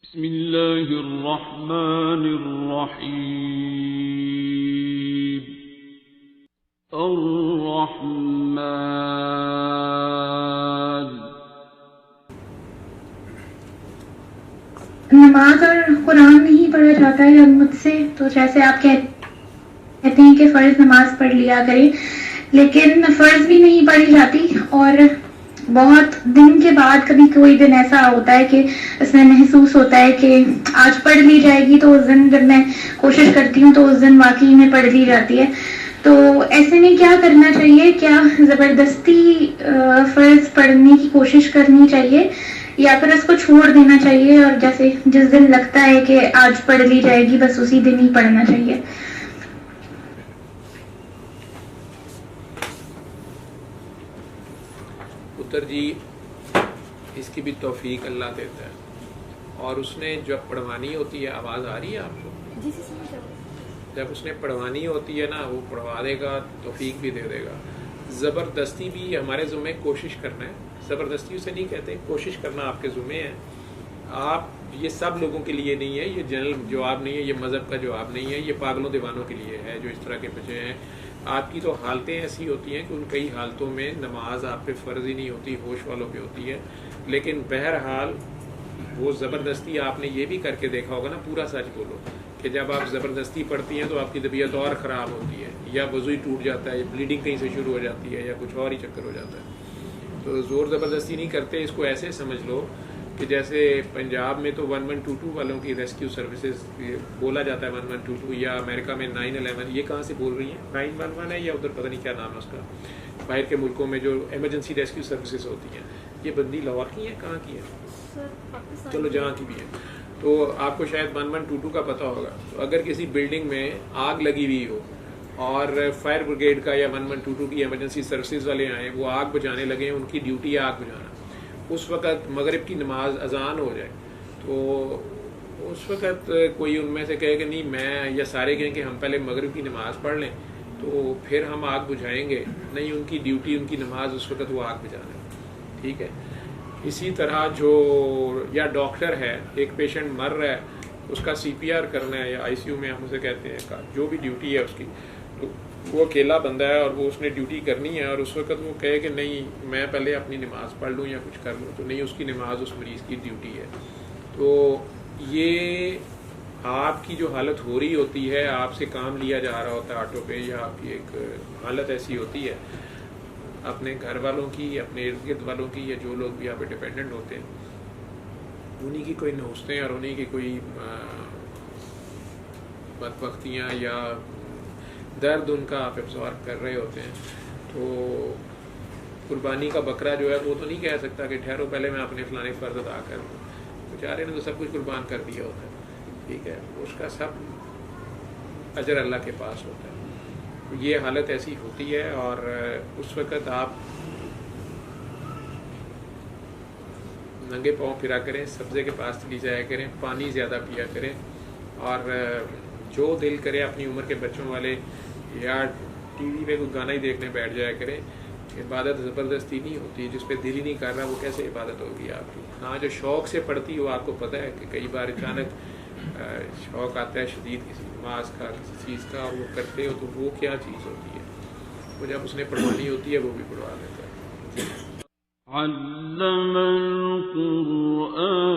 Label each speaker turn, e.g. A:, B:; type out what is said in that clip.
A: بسم اللہ الرحمن الرحیم الرحمن.
B: نماز اور قرآن نہیں پڑھا جاتا ہے مجھ سے، تو جیسے آپ کہتے ہیں کہ فرض نماز پڑھ لیا کریں، لیکن فرض بھی نہیں پڑھی جاتی، اور بہت دن کے بعد کبھی کوئی دن ایسا ہوتا ہے کہ اس میں محسوس ہوتا ہے کہ آج پڑھ لی جائے گی، تو اس دن جب میں کوشش کرتی ہوں تو اس دن واقعی میں پڑھ لی جاتی ہے. تو ایسے میں کیا کرنا چاہیے؟ کیا زبردستی فرض پڑھنے کی کوشش کرنی چاہیے، یا پھر اس کو چھوڑ دینا چاہیے اور جیسے جس دن لگتا ہے کہ آج پڑھ لی جائے گی بس اسی دن ہی پڑھنا چاہیے؟
C: پتر جی، اس کی بھی توفیق اللہ دیتا ہے، اور اس نے جب پڑھوانی ہوتی ہے، آواز آ رہی ہے آپ کو؟ جب اس نے پڑھوانی ہوتی ہے نا، وہ پڑھوا دے گا، توفیق بھی دے دے گا. زبردستی بھی ہمارے ذمہ کوشش کرنا ہے، زبردستی اسے نہیں کہتے، کوشش کرنا آپ کے ذمہ ہے. آپ یہ سب لوگوں کے لیے نہیں ہے، یہ جنرل جواب نہیں ہے، یہ مذہب کا جواب نہیں ہے، یہ پاگلوں دیوانوں کے لیے ہے جو اس طرح کے بچے ہیں. آپ کی تو حالتیں ایسی ہوتی ہیں کہ ان کئی حالتوں میں نماز آپ پہ فرض ہی نہیں ہوتی، ہوش والوں پہ ہوتی ہے. لیکن بہرحال وہ زبردستی آپ نے یہ بھی کر کے دیکھا ہوگا نا، پورا سچ بولو کہ جب آپ زبردستی پڑھتی ہیں تو آپ کی طبیعت اور خراب ہوتی ہے، یا وضو ہی ٹوٹ جاتا ہے، یا بلیڈنگ کہیں سے شروع ہو جاتی ہے، یا کچھ اور ہی چکر ہو جاتا ہے. تو زور زبردستی نہیں کرتے. اس کو ایسے سمجھ لو کہ جیسے پنجاب میں تو 1122 والوں کی ریسکیو سروسز بولا جاتا ہے 1122، یا امریکہ میں 911. یہ کہاں سے بول رہی ہیں؟ 911 ہے یا ادھر پتہ نہیں کیا نام ہے اس کا، باہر کے ملکوں میں جو ایمرجنسی ریسکیو سروسز ہوتی ہیں. یہ بندی لاہور کی ہیں؟ کہاں کی ہیں؟ چلو جہاں کی بھی ہیں. تو آپ کو شاید 1122 کا پتہ ہوگا. تو اگر کسی بلڈنگ میں آگ لگی ہوئی ہو اور فائر بریگیڈ کا یا 1122 کی ایمرجنسی سروسز والے آئیں، وہ آگ بجھانے لگے، ان کی ڈیوٹی ہے آگ بجھانا. اس وقت مغرب کی نماز اذان ہو جائے تو اس وقت کوئی ان میں سے کہے کہ نہیں میں، یا سارے کہیں کہ ہم پہلے مغرب کی نماز پڑھ لیں تو پھر ہم آگ بجھائیں گے. نہیں، ان کی ڈیوٹی، ان کی نماز اس وقت وہ آگ بجھانا ہے. ٹھیک ہے. اسی طرح جو یا ڈاکٹر ہے، ایک پیشنٹ مر رہا ہے، اس کا CPR کرنا ہے، یا ICU میں ہم اسے کہتے ہیں، جو بھی ڈیوٹی ہے اس کی، تو وہ اکیلا بندہ ہے اور وہ اس نے ڈیوٹی کرنی ہے، اور اس وقت وہ کہے کہ نہیں میں پہلے اپنی نماز پڑھ لوں یا کچھ کر لوں، تو نہیں، اس کی نماز اس مریض کی ڈیوٹی ہے. تو یہ آپ کی جو حالت ہو رہی ہوتی ہے، آپ سے کام لیا جا رہا ہوتا ہے آٹو پہ، یا آپ کی ایک حالت ایسی ہوتی ہے، اپنے گھر والوں کی، اپنے ارد گرد والوں کی، یا جو لوگ بھی آپ پہ ڈپینڈنٹ ہوتے ہیں، انہی کی کوئی نوستیں اور انہی کی کوئی بدبختیاں یا درد ان کا آپ ابزارب کر رہے ہوتے ہیں. تو قربانی کا بکرا جو ہے وہ تو نہیں کہہ سکتا کہ ٹھہرو پہلے میں اپنے فلانے فرض ادا کر دوں. بیچارے نے تو سب کچھ قربان کر دیا ہوتا ہے. ٹھیک ہے. اس کا سب اجر اللہ کے پاس ہوتا ہے. یہ حالت ایسی ہوتی ہے، اور اس وقت آپ ننگے پاؤں پھرا کریں، سبزے کے پاس چلی جایا کریں، پانی زیادہ پیا کریں، اور جو دل کرے اپنی عمر کے بچوں والے یا TV پہ کوئی گانا ہی دیکھنے بیٹھ جایا کریں. عبادت زبردستی نہیں ہوتی، جس پہ دل ہی نہیں کر رہا وہ کیسے عبادت ہوگی آپ کی. ہاں، جو شوق سے پڑھتی وہ آپ کو پتہ ہے کہ کئی بار اچانک شوق آتا ہے شدید کسی نماز کا، کسی چیز کا، اور وہ کرتے ہو تو وہ کیا چیز ہوتی ہے. وہ جب اس نے پڑھوانی ہوتی ہے وہ بھی پڑھوا دیتا ہے.
A: علم القرآن